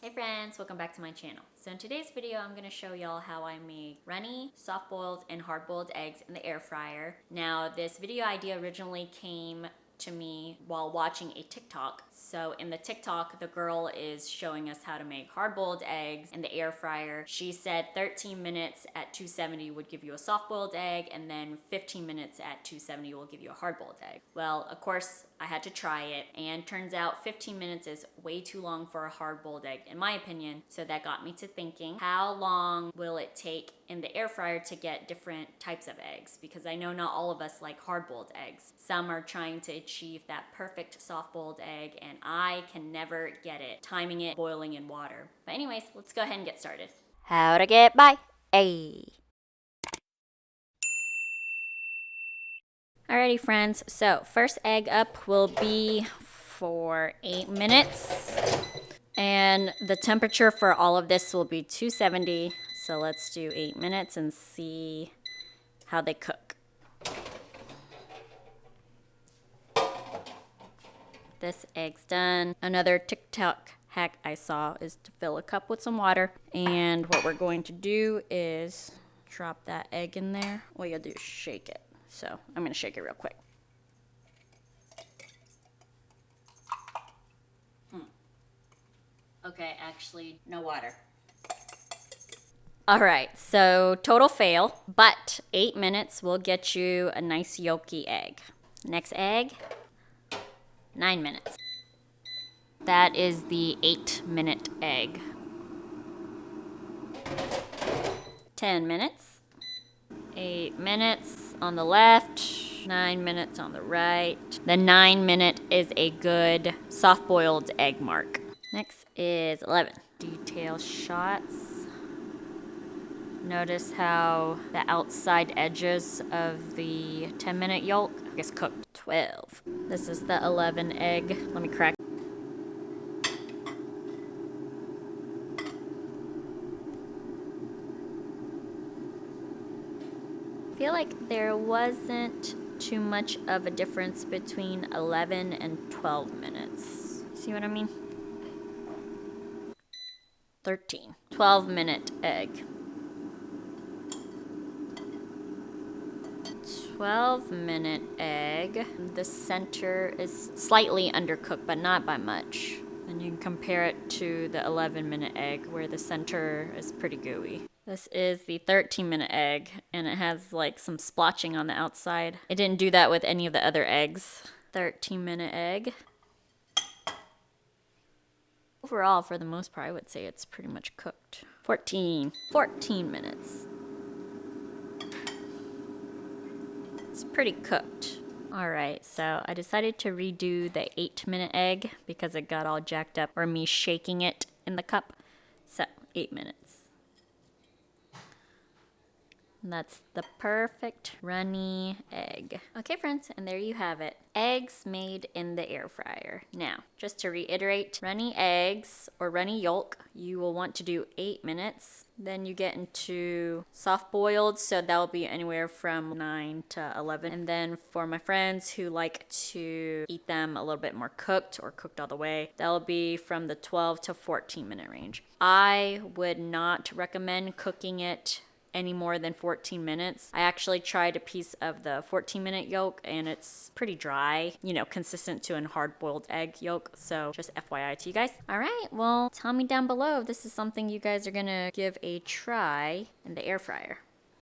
Hey friends, welcome back to my channel. So in today's video, I'm gonna show y'all how I make runny, soft-boiled, and hard-boiled eggs in the air fryer. Now, this video idea originally came to me while watching a TikTok. So in the TikTok, the girl is showing us how to make hard-boiled eggs in the air fryer. She said 13 minutes at 270 would give you a soft-boiled egg, and then 15 minutes at 270 will give you a hard-boiled egg. Well, of course, I had to try it, and turns out 15 minutes is way too long for a hard-boiled egg, in my opinion. So that got me to thinking, how long will it take in the air fryer to get different types of eggs? Because I know not all of us like hard-boiled eggs. Some are trying to achieve that perfect soft-boiled egg, and I can never get it, timing it, boiling in water. But anyways, let's go ahead and get started. How to get by. Ayy. Alrighty friends, so first egg up will be for 8 minutes. And the temperature for all of this will be 270. So let's do 8 minutes and see how they cook. This egg's done. Another TikTok hack I saw is to fill a cup with some water. And what we're going to do is drop that egg in there. All you'll do is shake it. So I'm going to shake it real quick. Okay, actually, no water. All right, so total fail, but 8 minutes will get you a nice yolky egg. Next egg, 9 minutes. That is the 8-minute egg. 10 minutes. 8 minutes on the left, 9 minutes on the right. The 9-minute is a good soft-boiled egg mark. Next is 11. Detail shots. Notice how the outside edges of the 10-minute yolk is cooked. 12. This is the 11 egg. Let me crack. I feel like there wasn't too much of a difference between 11 and 12 minutes. See what I mean? 13. 12-minute egg. 12-minute egg. The center is slightly undercooked, but not by much. And you can compare it to the 11-minute egg, where the center is pretty gooey. This is the 13-minute egg, and it has like some splotching on the outside. I didn't do that with any of the other eggs. 13-minute egg. Overall, for the most part, I would say it's pretty much cooked. 14 minutes. It's pretty cooked. All right, so I decided to redo the 8-minute egg because it got all jacked up, or me shaking it in the cup. So 8 minutes. And that's the perfect runny egg. Okay friends, and there you have it. Eggs made in the air fryer. Now, just to reiterate, runny eggs or runny yolk, you will want to do 8 minutes. Then you get into soft boiled, so that'll be anywhere from 9 to 11. And then for my friends who like to eat them a little bit more cooked or cooked all the way, that'll be from the 12 to 14 minute range. I would not recommend cooking it any more than 14 minutes. I actually tried a piece of the 14-minute yolk and it's pretty dry, you know, consistent to a hard-boiled egg yolk. So just FYI to you guys. All right, well, tell me down below if this is something you guys are gonna give a try in the air fryer.